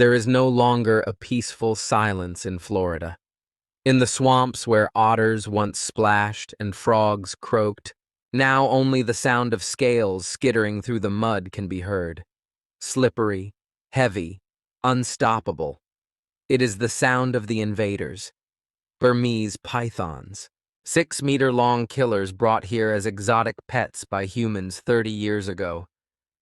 There is no longer a peaceful silence in Florida. In the swamps where otters once splashed and frogs croaked, now only the sound of scales skittering through the mud can be heard. Slippery, heavy, unstoppable. It is the sound of the invaders. Burmese pythons, 6-meter-long killers brought here as exotic pets by humans 30 years ago.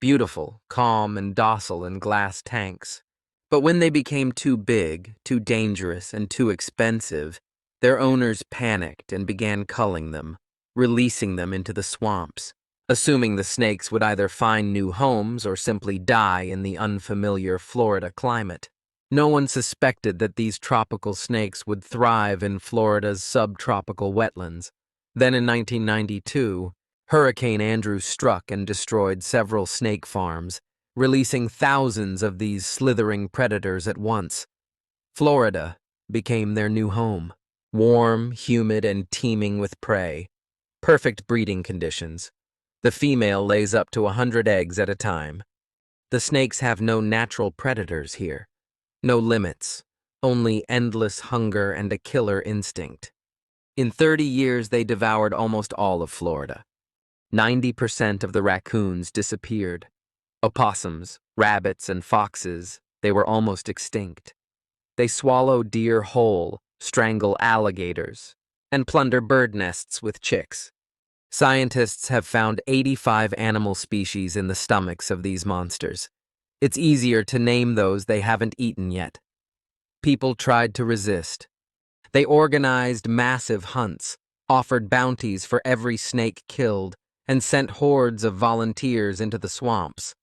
Beautiful, calm, and docile in glass tanks. But when they became too big, too dangerous, and too expensive, their owners panicked and began culling them, releasing them into the swamps, assuming the snakes would either find new homes or simply die in the unfamiliar Florida climate. No one suspected that these tropical snakes would thrive in Florida's subtropical wetlands. Then in 1992, Hurricane Andrew struck and destroyed several snake farms, releasing thousands of these slithering predators at once. Florida became their new home, warm, humid, and teeming with prey. Perfect breeding conditions. The female lays up to 100 eggs at a time. The snakes have no natural predators here. No limits, only endless hunger and a killer instinct. In 30 years, they devoured almost all of Florida. 90% of the raccoons disappeared. Opossums, rabbits, and foxes, they were almost extinct. They swallow deer whole, strangle alligators, and plunder bird nests with chicks. Scientists have found 85 animal species in the stomachs of these monsters. It's easier to name those they haven't eaten yet. People tried to resist. They organized massive hunts, offered bounties for every snake killed, and sent hordes of volunteers into the swamps.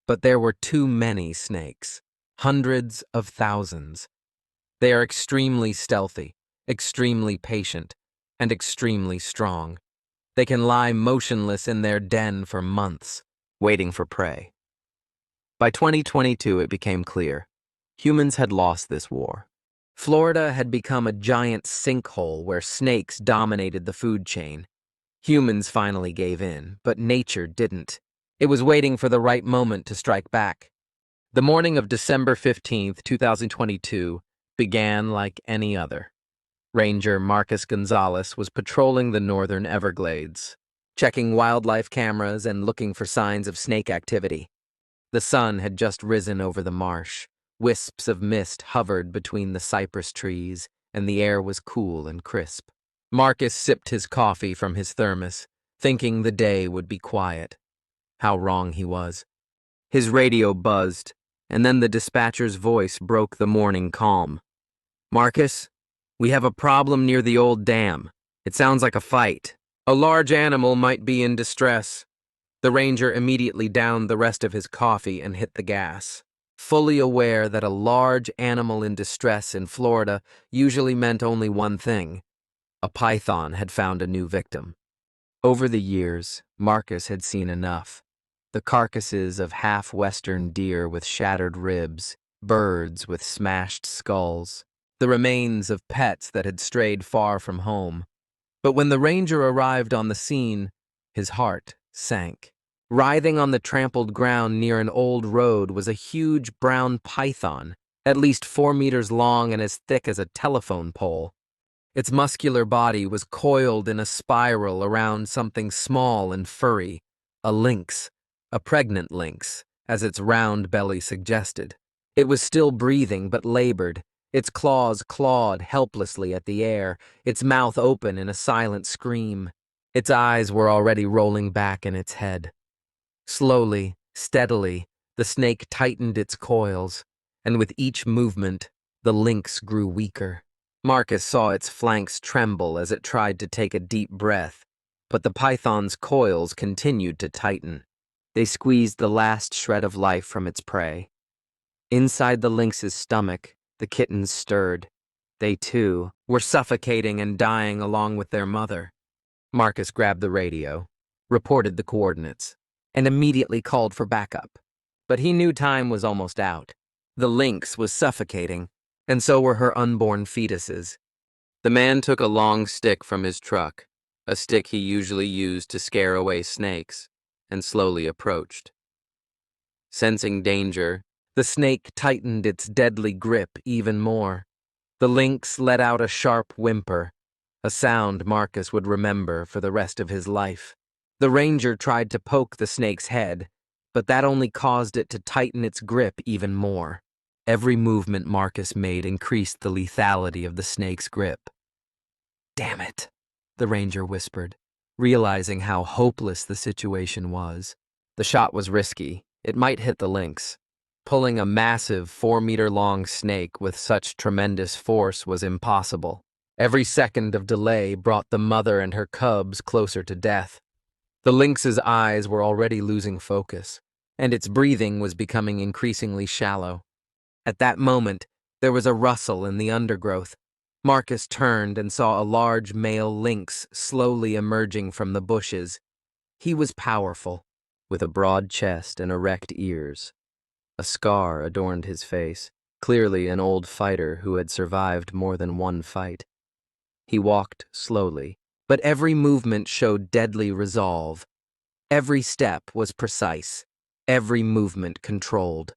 But there were too many snakes, hundreds of thousands. They are extremely stealthy, extremely patient, and extremely strong. They can lie motionless in their den for months, waiting for prey. By 2022, it became clear. Humans had lost this war. Florida had become a giant sinkhole where snakes dominated the food chain. Humans finally gave in, but nature didn't. It was waiting for the right moment to strike back. The morning of December 15th, 2022, began like any other. Ranger Marcus Gonzalez was patrolling the northern Everglades, checking wildlife cameras and looking for signs of snake activity. The sun had just risen over the marsh. Wisps of mist hovered between the cypress trees, and the air was cool and crisp. Marcus sipped his coffee from his thermos, thinking the day would be quiet. How wrong he was. His radio buzzed, and then the dispatcher's voice broke the morning calm. "Marcus, we have a problem near the old dam. It sounds like a fight. A large animal might be in distress." The ranger immediately downed the rest of his coffee and hit the gas, fully aware that a large animal in distress in Florida usually meant only one thing. A python had found a new victim. Over the years, Marcus had seen enough. The carcasses of half-western deer with shattered ribs, birds with smashed skulls, the remains of pets that had strayed far from home. But when the ranger arrived on the scene, his heart sank. Writhing on the trampled ground near an old road was a huge brown python, at least 4 meters long and as thick as a telephone pole. Its muscular body was coiled in a spiral around something small and furry, a lynx, a pregnant lynx, as its round belly suggested. It was still breathing but labored. Its claws clawed helplessly at the air, its mouth open in a silent scream. Its eyes were already rolling back in its head. Slowly, steadily, the snake tightened its coils, and with each movement, the lynx grew weaker. Marcus saw its flanks tremble as it tried to take a deep breath, but the python's coils continued to tighten. They squeezed the last shred of life from its prey. Inside the lynx's stomach, the kittens stirred. They, too, were suffocating and dying along with their mother. Marcus grabbed the radio, reported the coordinates, and immediately called for backup. But he knew time was almost out. The lynx was suffocating, and so were her unborn fetuses. The man took a long stick from his truck, a stick he usually used to scare away snakes, and slowly approached. Sensing danger, The snake tightened its deadly grip even more. The lynx let out a sharp whimper, a sound Marcus would remember for the rest of his life. The ranger tried to poke the snake's head, but that only caused it to tighten its grip even more. Every movement Marcus made increased the lethality of the snake's grip. "Damn it," the ranger whispered, realizing how hopeless the situation was. The shot was risky. It might hit the lynx. Pulling a massive 4-meter-long snake with such tremendous force was impossible. Every second of delay brought the mother and her cubs closer to death. The lynx's eyes were already losing focus, and its breathing was becoming increasingly shallow. At that moment, there was a rustle in the undergrowth. Marcus turned and saw a large male lynx slowly emerging from the bushes. He was powerful, with a broad chest and erect ears. A scar adorned his face, clearly an old fighter who had survived more than one fight. He walked slowly, but every movement showed deadly resolve. Every step was precise, every movement controlled.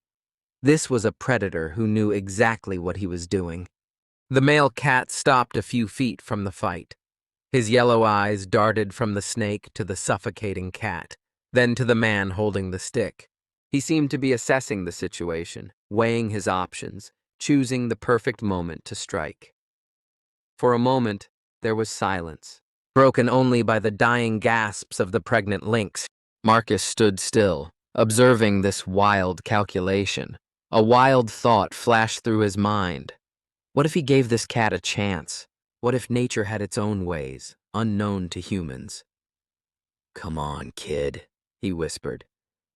This was a predator who knew exactly what he was doing. The male cat stopped a few feet from the fight. His yellow eyes darted from the snake to the suffocating cat, then to the man holding the stick. He seemed to be assessing the situation, weighing his options, choosing the perfect moment to strike. For a moment, there was silence, broken only by the dying gasps of the pregnant lynx. Marcus stood still, observing this wild calculation. A wild thought flashed through his mind. What if he gave this cat a chance? What if nature had its own ways, unknown to humans? "Come on, kid," he whispered.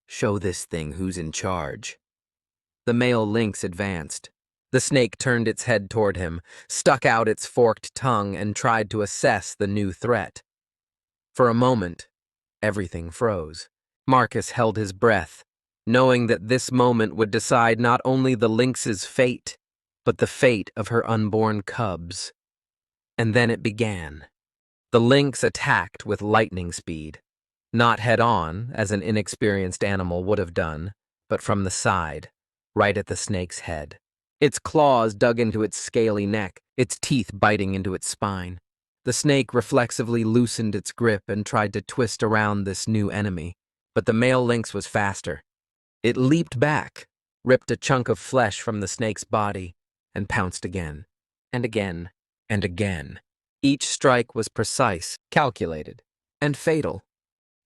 "Show this thing who's in charge." The male lynx advanced. The snake turned its head toward him, stuck out its forked tongue, and tried to assess the new threat. For a moment, everything froze. Marcus held his breath, knowing that this moment would decide not only the lynx's fate, but the fate of her unborn cubs. And then it began. The lynx attacked with lightning speed. Not head-on, as an inexperienced animal would have done, but from the side, right at the snake's head. Its claws dug into its scaly neck, its teeth biting into its spine. The snake reflexively loosened its grip and tried to twist around this new enemy, but the male lynx was faster. It leaped back, ripped a chunk of flesh from the snake's body, and pounced again, and again, and again. Each strike was precise, calculated, and fatal.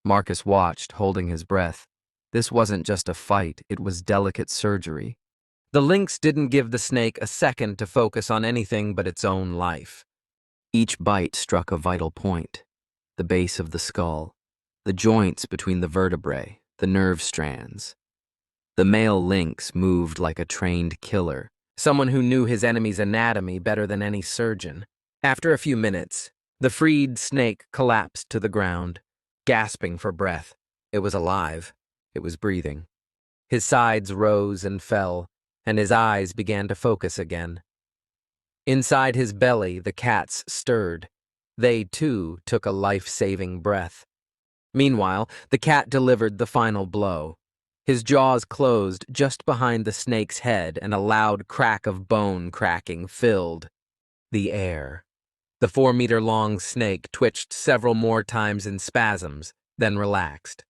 Marcus watched, holding his breath. This wasn't just a fight, it was delicate surgery. The lynx didn't give the snake a second to focus on anything but its own life. Each bite struck a vital point: the base of the skull, the joints between the vertebrae, the nerve strands. The male lynx moved like a trained killer, someone who knew his enemy's anatomy better than any surgeon. After a few minutes, the freed snake collapsed to the ground, gasping for breath. It was alive. It was breathing. His sides rose and fell, and his eyes began to focus again. Inside his belly, the cats stirred. They, too, took a life-saving breath. Meanwhile, the cat delivered the final blow. His jaws closed just behind the snake's head, and a loud crack of bone cracking filled the air. The 4-meter-long snake twitched several more times in spasms, then relaxed.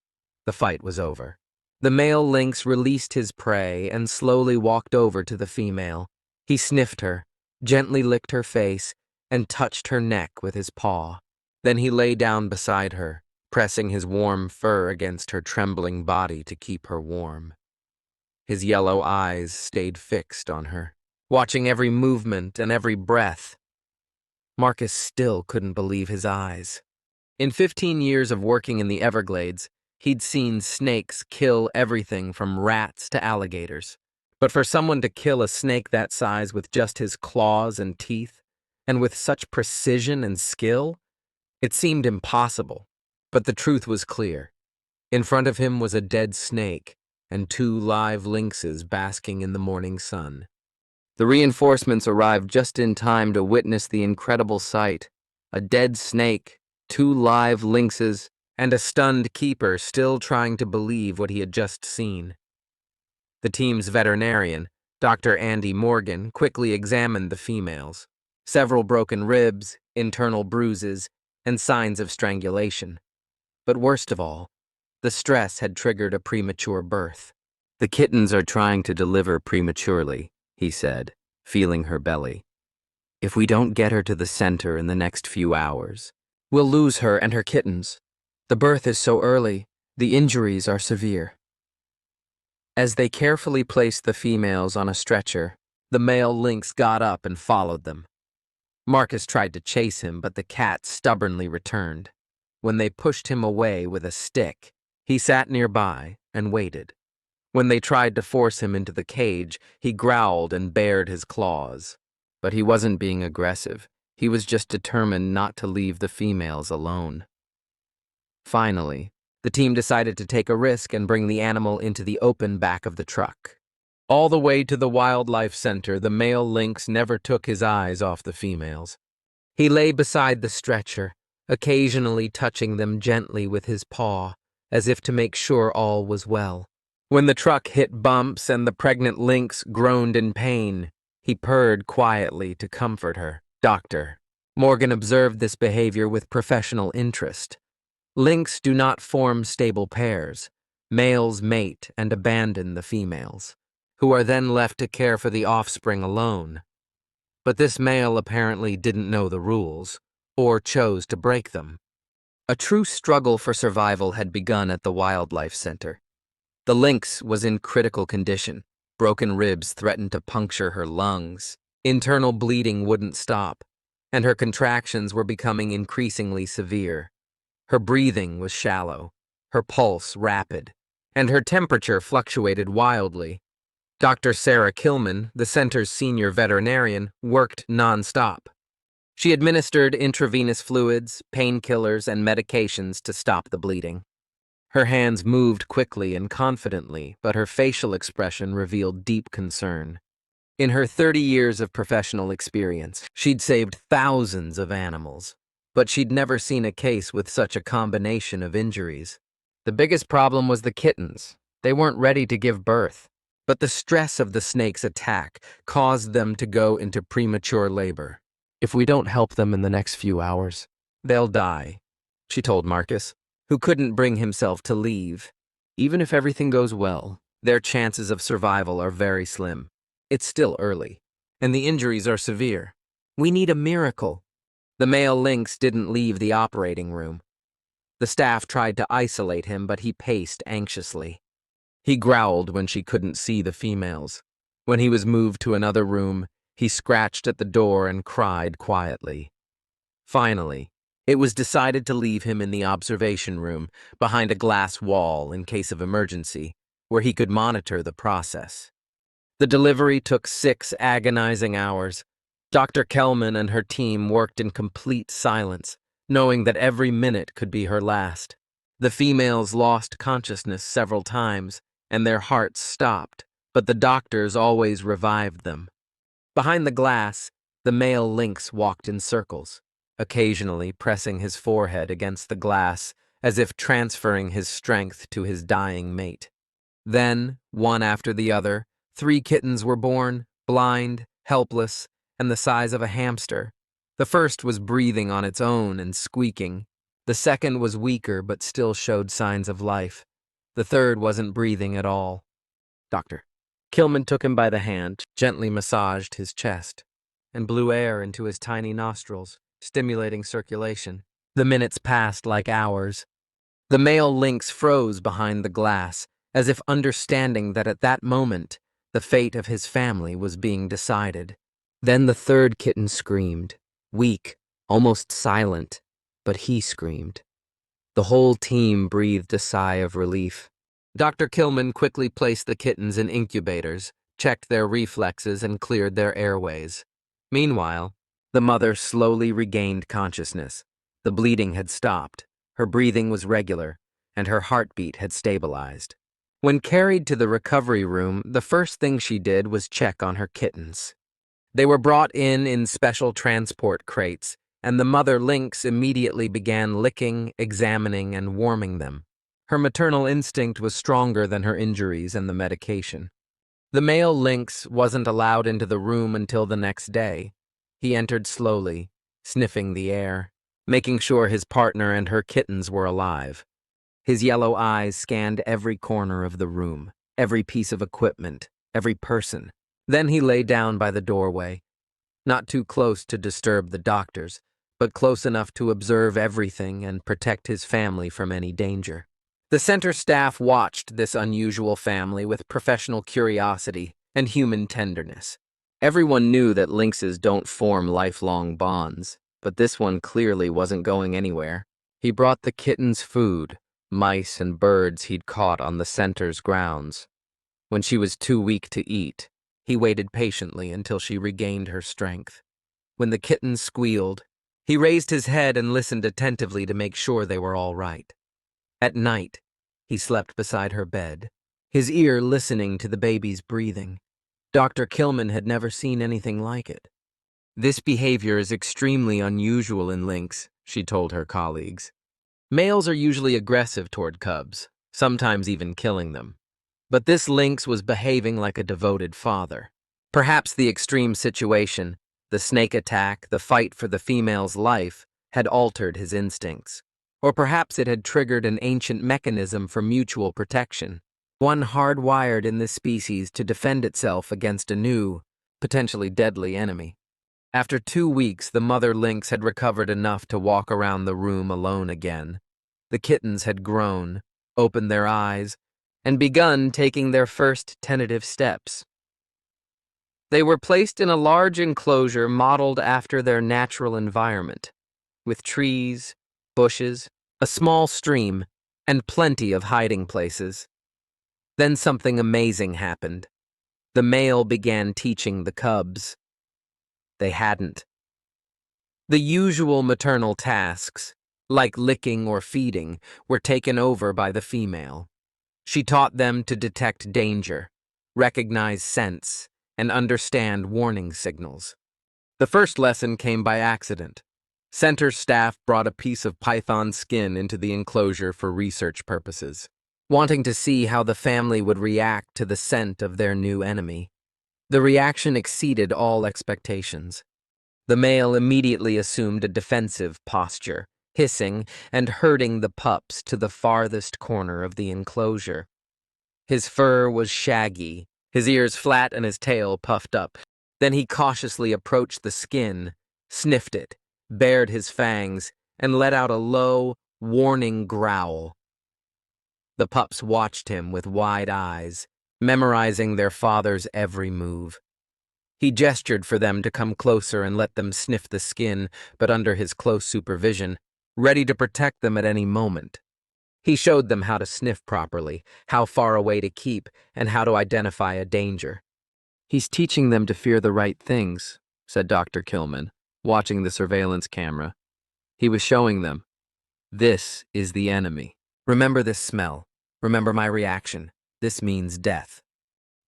The fight was over. The male lynx released his prey and slowly walked over to the female. He sniffed her, gently licked her face, and touched her neck with his paw. Then he lay down beside her, pressing his warm fur against her trembling body to keep her warm. His yellow eyes stayed fixed on her, watching every movement and every breath. Marcus still couldn't believe his eyes. In 15 years of working in the Everglades, he'd seen snakes kill everything from rats to alligators. But for someone to kill a snake that size with just his claws and teeth, and with such precision and skill, it seemed impossible. But the truth was clear. In front of him was a dead snake and 2 live lynxes basking in the morning sun. The reinforcements arrived just in time to witness the incredible sight: a dead snake, 2 live lynxes, and a stunned keeper still trying to believe what he had just seen. The team's veterinarian, Dr. Andy Morgan, quickly examined the females. Several broken ribs, internal bruises, and signs of strangulation. But worst of all, the stress had triggered a premature birth. "The kittens are trying to deliver prematurely," he said, feeling her belly. "If we don't get her to the center in the next few hours, we'll lose her and her kittens. The birth is so early, the injuries are severe." As they carefully placed the females on a stretcher, the male lynx got up and followed them. Marcus tried to chase him, but the cat stubbornly returned. When they pushed him away with a stick, he sat nearby and waited. When they tried to force him into the cage, he growled and bared his claws. But he wasn't being aggressive. He was just determined not to leave the females alone. Finally, the team decided to take a risk and bring the animal into the open back of the truck. All the way to the wildlife center, the male lynx never took his eyes off the females. He lay beside the stretcher, occasionally touching them gently with his paw, as if to make sure all was well. When the truck hit bumps and the pregnant lynx groaned in pain, he purred quietly to comfort her. Dr. Morgan observed this behavior with professional interest. Lynx do not form stable pairs. Males mate and abandon the females, who are then left to care for the offspring alone. But this male apparently didn't know the rules, or chose to break them. A true struggle for survival had begun at the wildlife center. The lynx was in critical condition. Broken ribs threatened to puncture her lungs. Internal bleeding wouldn't stop, and her contractions were becoming increasingly severe. Her breathing was shallow, her pulse rapid, and her temperature fluctuated wildly. Dr. Sarah Killman, the center's senior veterinarian, worked nonstop. She administered intravenous fluids, painkillers, and medications to stop the bleeding. Her hands moved quickly and confidently, but her facial expression revealed deep concern. In her 30 years of professional experience, she'd saved thousands of animals, but she'd never seen a case with such a combination of injuries. The biggest problem was the kittens. They weren't ready to give birth, but the stress of the snake's attack caused them to go into premature labor. "If we don't help them in the next few hours, they'll die," she told Marcus, who couldn't bring himself to leave. "Even if everything goes well, their chances of survival are very slim. It's still early, and the injuries are severe. We need a miracle." The male lynx didn't leave the operating room. The staff tried to isolate him, but he paced anxiously. He growled when she couldn't see the females. When he was moved to another room, he scratched at the door and cried quietly. Finally, it was decided to leave him in the observation room, behind a glass wall in case of emergency, where he could monitor the process. The delivery took 6 agonizing hours. Dr. Kellman and her team worked in complete silence, knowing that every minute could be her last. The females lost consciousness several times, and their hearts stopped, but the doctors always revived them. Behind the glass, the male lynx walked in circles, occasionally pressing his forehead against the glass as if transferring his strength to his dying mate. Then, one after the other, 3 kittens were born, blind, helpless, and the size of a hamster. The first was breathing on its own and squeaking. The second was weaker but still showed signs of life. The third wasn't breathing at all. Dr. Killman took him by the hand, gently massaged his chest, and blew air into his tiny nostrils, stimulating circulation. The minutes passed like hours. The male lynx froze behind the glass, as if understanding that at that moment, the fate of his family was being decided. Then the third kitten screamed, weak, almost silent, but he screamed. The whole team breathed a sigh of relief. Dr. Killman quickly placed the kittens in incubators, checked their reflexes, and cleared their airways. Meanwhile, the mother slowly regained consciousness. The bleeding had stopped, her breathing was regular, and her heartbeat had stabilized. When carried to the recovery room, the first thing she did was check on her kittens. They were brought in special transport crates, and the mother lynx immediately began licking, examining, and warming them. Her maternal instinct was stronger than her injuries and the medication. The male lynx wasn't allowed into the room until the next day. He entered slowly, sniffing the air, making sure his partner and her kittens were alive. His yellow eyes scanned every corner of the room, every piece of equipment, every person. Then he lay down by the doorway, not too close to disturb the doctors, but close enough to observe everything and protect his family from any danger. The center staff watched this unusual family with professional curiosity and human tenderness. Everyone knew that lynxes don't form lifelong bonds, but this one clearly wasn't going anywhere. He brought the kittens food, mice and birds he'd caught on the center's grounds. When she was too weak to eat, he waited patiently until she regained her strength. When the kittens squealed, he raised his head and listened attentively to make sure they were all right. At night, he slept beside her bed, his ear listening to the baby's breathing. Dr. Killman had never seen anything like it. "This behavior is extremely unusual in lynx," she told her colleagues. "Males are usually aggressive toward cubs, sometimes even killing them. But this lynx was behaving like a devoted father. Perhaps the extreme situation, the snake attack, the fight for the female's life, had altered his instincts. Or perhaps it had triggered an ancient mechanism for mutual protection, one hardwired in this species to defend itself against a new, potentially deadly enemy." After 2 weeks, the mother lynx had recovered enough to walk around the room alone again. The kittens had grown, opened their eyes, and begun taking their first tentative steps. They were placed in a large enclosure modeled after their natural environment, with trees, bushes, a small stream, and plenty of hiding places. Then something amazing happened. The male began teaching the cubs. They hadn't. The usual maternal tasks, like licking or feeding, were taken over by the female. She taught them to detect danger, recognize scents, and understand warning signals. The first lesson came by accident. Center staff brought a piece of python skin into the enclosure for research purposes, wanting to see how the family would react to the scent of their new enemy. The reaction exceeded all expectations. The male immediately assumed a defensive posture, hissing and herding the pups to the farthest corner of the enclosure. His fur was shaggy, his ears flat and his tail puffed up. Then he cautiously approached the skin, sniffed it, bared his fangs, and let out a low, warning growl. The pups watched him with wide eyes, memorizing their father's every move. He gestured for them to come closer and let them sniff the skin, but under his close supervision, ready to protect them at any moment. He showed them how to sniff properly, how far away to keep, and how to identify a danger. "He's teaching them to fear the right things," said Dr. Killman, watching the surveillance camera. "He was showing them, this is the enemy. Remember this smell. Remember my reaction. This means death."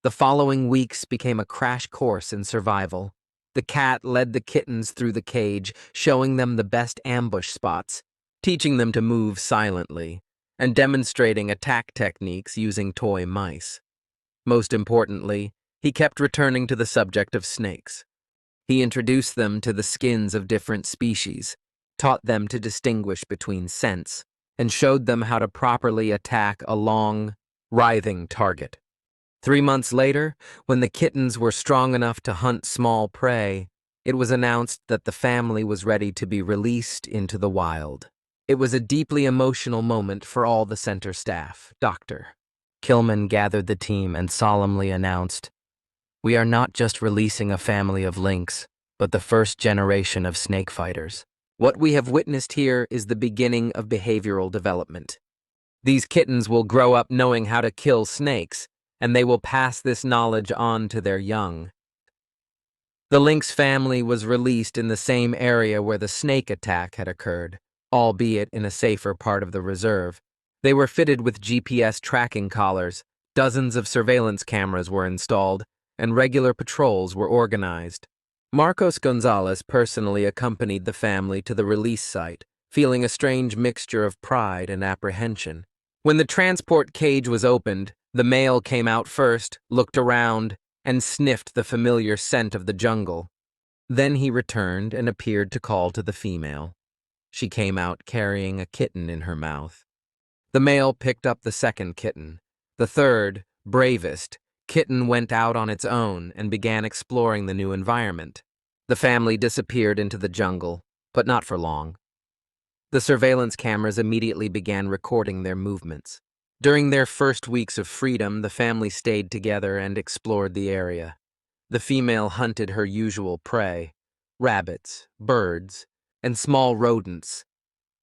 The following weeks became a crash course in survival. The cat led the kittens through the cage, showing them the best ambush spots, teaching them to move silently, and demonstrating attack techniques using toy mice. Most importantly, he kept returning to the subject of snakes. He introduced them to the skins of different species, taught them to distinguish between scents, and showed them how to properly attack a long, writhing target. 3 months later, when the kittens were strong enough to hunt small prey, it was announced that the family was ready to be released into the wild. It was a deeply emotional moment for all the center staff. Dr. Killman gathered the team and solemnly announced, "We are not just releasing a family of lynx, but the first generation of snake fighters. What we have witnessed here is the beginning of behavioral development. These kittens will grow up knowing how to kill snakes, and they will pass this knowledge on to their young." The lynx family was released in the same area where the snake attack had occurred, albeit in a safer part of the reserve. They were fitted with GPS tracking collars, dozens of surveillance cameras were installed, and regular patrols were organized. Marcos Gonzalez personally accompanied the family to the release site, feeling a strange mixture of pride and apprehension. When the transport cage was opened, The male came out first, looked around, and sniffed the familiar scent of the jungle. Then he returned and appeared to call to the female. She came out carrying a kitten in her mouth. The male picked up the second kitten. The third, bravest, kitten went out on its own and began exploring the new environment. The family disappeared into the jungle, but not for long. The surveillance cameras immediately began recording their movements. During their first weeks of freedom, the family stayed together and explored the area. The female hunted her usual prey, rabbits, birds, and small rodents.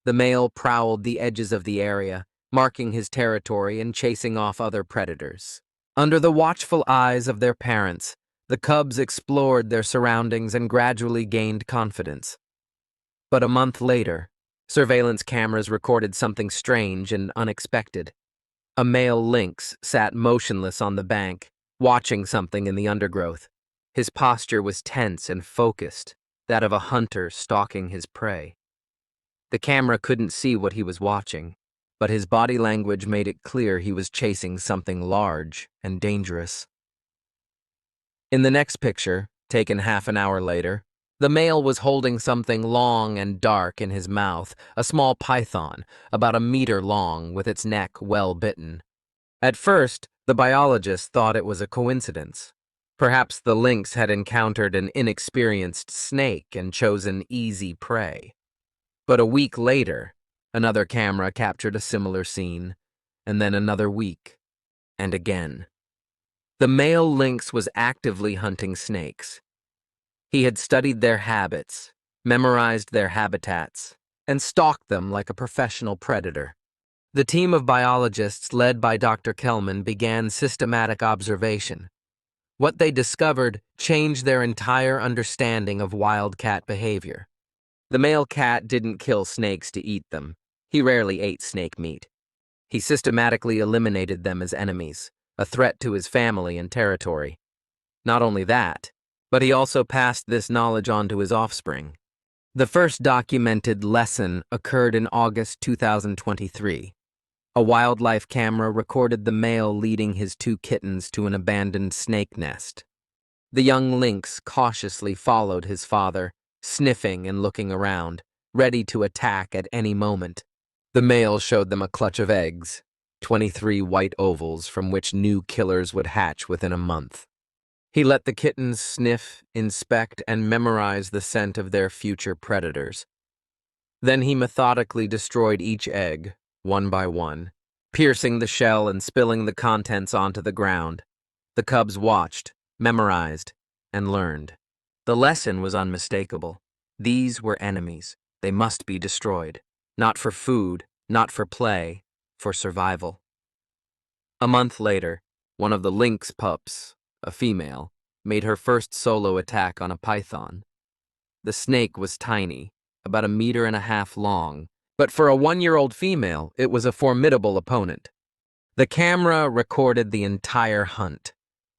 The male prowled the edges of the area, marking his territory and chasing off other predators. Under the watchful eyes of their parents, the cubs explored their surroundings and gradually gained confidence. But a month later, surveillance cameras recorded something strange and unexpected. A male lynx sat motionless on the bank, watching something in the undergrowth. His posture was tense and focused, that of a hunter stalking his prey. The camera couldn't see what he was watching, but his body language made it clear he was chasing something large and dangerous. In the next picture, taken half an hour later, the male was holding something long and dark in his mouth, a small python, about a meter long, with its neck well bitten. At first, the biologist thought it was a coincidence. Perhaps the lynx had encountered an inexperienced snake and chosen easy prey. But a week later, another camera captured a similar scene, and then another week, and again. The male lynx was actively hunting snakes. He had studied their habits, memorized their habitats, and stalked them like a professional predator. The team of biologists led by Dr. Kelman began systematic observation. What they discovered changed their entire understanding of wild cat behavior. The male cat didn't kill snakes to eat them. He rarely ate snake meat. He systematically eliminated them as enemies, a threat to his family and territory. Not only that, but he also passed this knowledge on to his offspring. The first documented lesson occurred in August 2023. A wildlife camera recorded the male leading his two kittens to an abandoned snake nest. The young lynx cautiously followed his father, sniffing and looking around, ready to attack at any moment. The male showed them a clutch of eggs, 23 white ovals from which new killers would hatch within a month. He let the kittens sniff, inspect, and memorize the scent of their future predators. Then he methodically destroyed each egg, one by one, piercing the shell and spilling the contents onto the ground. The cubs watched, memorized, and learned. The lesson was unmistakable. These were enemies. They must be destroyed. Not for food, not for play, for survival. A month later, one of the lynx pups, a female, made her first solo attack on a python. The snake was tiny, about 1.5 meters long, but for a 1-year-old female, it was a formidable opponent. The camera recorded the entire hunt.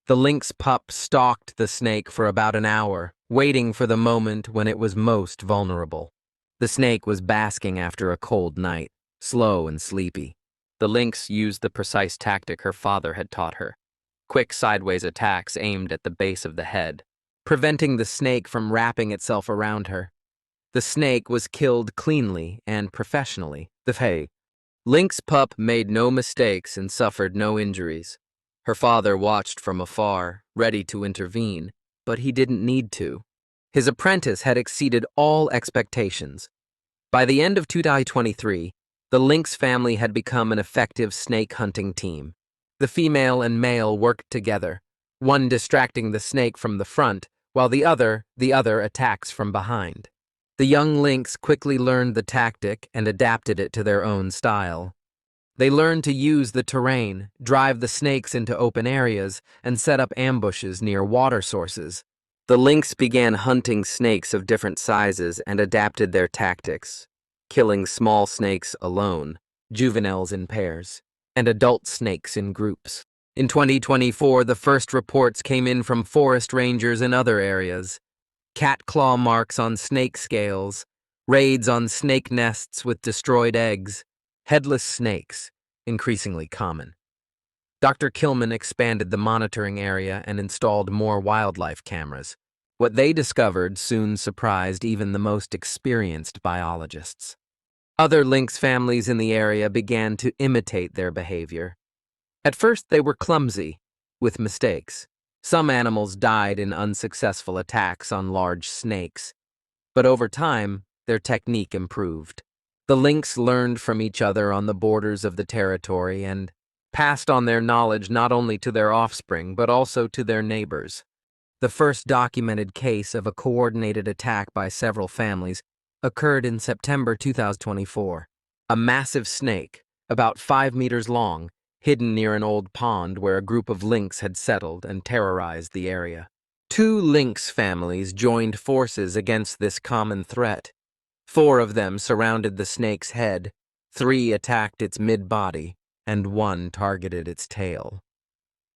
The lynx pup stalked the snake for about an hour, waiting for the moment when it was most vulnerable. The snake was basking after a cold night, slow and sleepy. The lynx used the precise tactic her father had taught her. Quick sideways attacks aimed at the base of the head, preventing the snake from wrapping itself around her. The snake was killed cleanly and professionally. The lynx pup made no mistakes and suffered no injuries. Her father watched from afar, ready to intervene, but he didn't need to. His apprentice had exceeded all expectations. By the end of 2023, the lynx family had become an effective snake hunting team. The female and male worked together, one distracting the snake from the front, while the other attacks from behind. The young lynx quickly learned the tactic and adapted it to their own style. They learned to use the terrain, drive the snakes into open areas, and set up ambushes near water sources. The lynx began hunting snakes of different sizes and adapted their tactics, killing small snakes alone, juveniles in pairs, and adult snakes in groups. In 2024, the first reports came in from forest rangers in other areas. Cat claw marks on snake scales, raids on snake nests with destroyed eggs, headless snakes, increasingly common. Dr. Killman expanded the monitoring area and installed more wildlife cameras. What they discovered soon surprised even the most experienced biologists. Other lynx families in the area began to imitate their behavior. At first, they were clumsy, with mistakes. Some animals died in unsuccessful attacks on large snakes, but over time, their technique improved. The lynx learned from each other on the borders of the territory and passed on their knowledge not only to their offspring, but also to their neighbors. The first documented case of a coordinated attack by several families occurred in September 2024. A massive snake, about 5 meters long, hidden near an old pond where a group of lynx had settled and terrorized the area. Two lynx families joined forces against this common threat. 4 of them surrounded the snake's head, 3 attacked its mid-body, and 1 targeted its tail.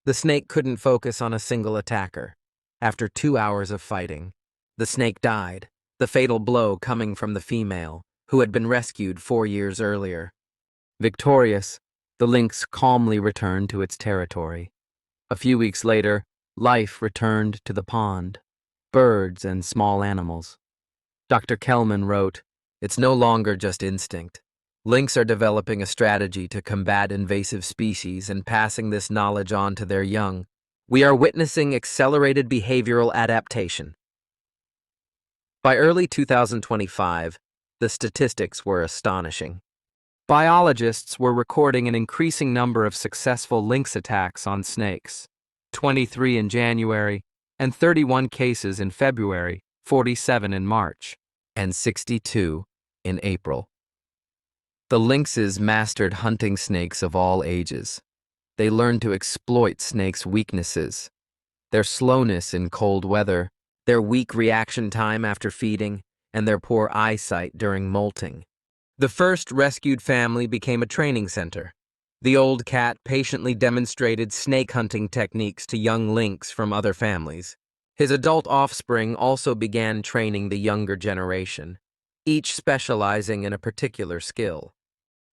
The snake couldn't focus on a single attacker. After 2 hours of fighting, the snake died, the fatal blow coming from the female, who had been rescued 4 years earlier. Victorious, the lynx calmly returned to its territory. A few weeks later, life returned to the pond, birds and small animals. Dr. Kellman wrote, "It's no longer just instinct. Lynx are developing a strategy to combat invasive species and passing this knowledge on to their young. We are witnessing accelerated behavioral adaptation." By early 2025, the statistics were astonishing. Biologists were recording an increasing number of successful lynx attacks on snakes, 23 in January, and 31 cases in February, 47 in March, and 62 in April. The lynxes mastered hunting snakes of all ages. They learned to exploit snakes' weaknesses, their slowness in cold weather, their weak reaction time after feeding, and their poor eyesight during molting. The first rescued family became a training center. The old cat patiently demonstrated snake hunting techniques to young lynx from other families. His adult offspring also began training the younger generation, each specializing in a particular skill.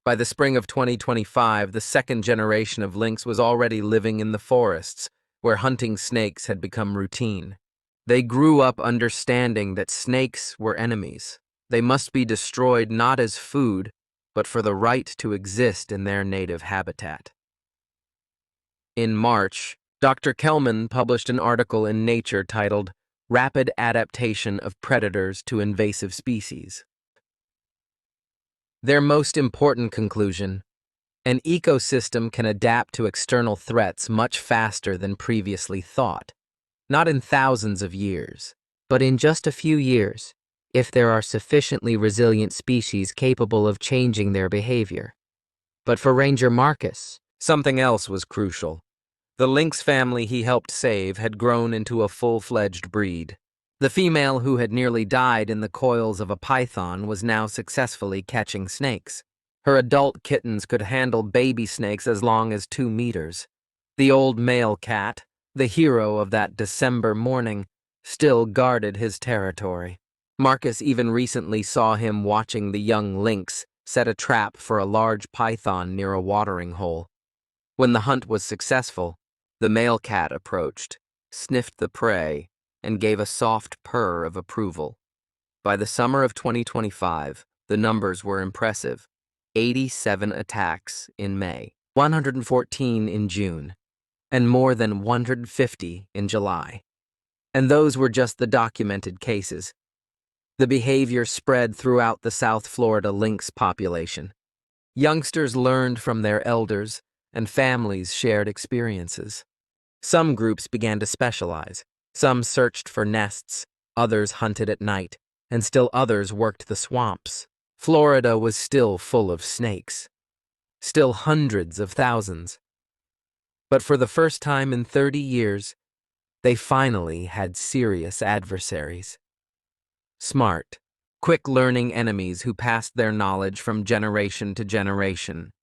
By the spring of 2025, the second generation of lynx was already living in the forests, where hunting snakes had become routine. They grew up understanding that snakes were enemies. They must be destroyed not as food, but for the right to exist in their native habitat. In March, Dr. Kellman published an article in Nature titled "Rapid Adaptation of Predators to Invasive Species." Their most important conclusion: an ecosystem can adapt to external threats much faster than previously thought, not in thousands of years, but in just a few years, if there are sufficiently resilient species capable of changing their behavior. But for Ranger Marcus, something else was crucial. The lynx family he helped save had grown into a full-fledged breed. The female who had nearly died in the coils of a python was now successfully catching snakes. Her adult kittens could handle baby snakes as long as 2 meters. The old male cat, the hero of that December morning, still guarded his territory. Marcus even recently saw him watching the young lynx set a trap for a large python near a watering hole. When the hunt was successful, the male cat approached, sniffed the prey, and gave a soft purr of approval. By the summer of 2025, the numbers were impressive: 87 attacks in May, 114 in June, and more than 150 in July. And those were just the documented cases. The behavior spread throughout the South Florida lynx population. Youngsters learned from their elders, and families shared experiences. Some groups began to specialize. Some searched for nests, others hunted at night, and still others worked the swamps. Florida was still full of snakes. Still hundreds of thousands. But for the first time in 30 years, they finally had serious adversaries. Smart, quick-learning enemies who passed their knowledge from generation to generation.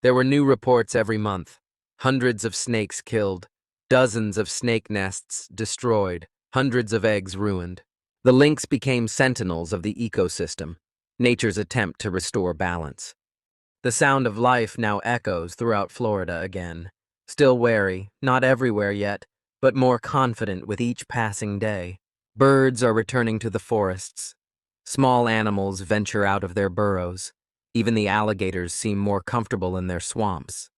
There were new reports every month: hundreds of snakes killed, dozens of snake nests destroyed, hundreds of eggs ruined. The lynx became sentinels of the ecosystem, nature's attempt to restore balance. The sound of life now echoes throughout Florida again. Still wary, not everywhere yet, but more confident with each passing day. Birds are returning to the forests. Small animals venture out of their burrows. Even the alligators seem more comfortable in their swamps.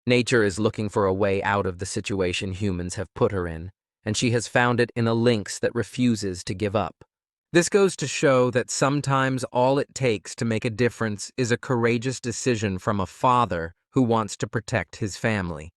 Nature is looking for a way out of the situation humans have put her in, and she has found it in a lynx that refuses to give up. This goes to show that sometimes all it takes to make a difference is a courageous decision from a father who wants to protect his family.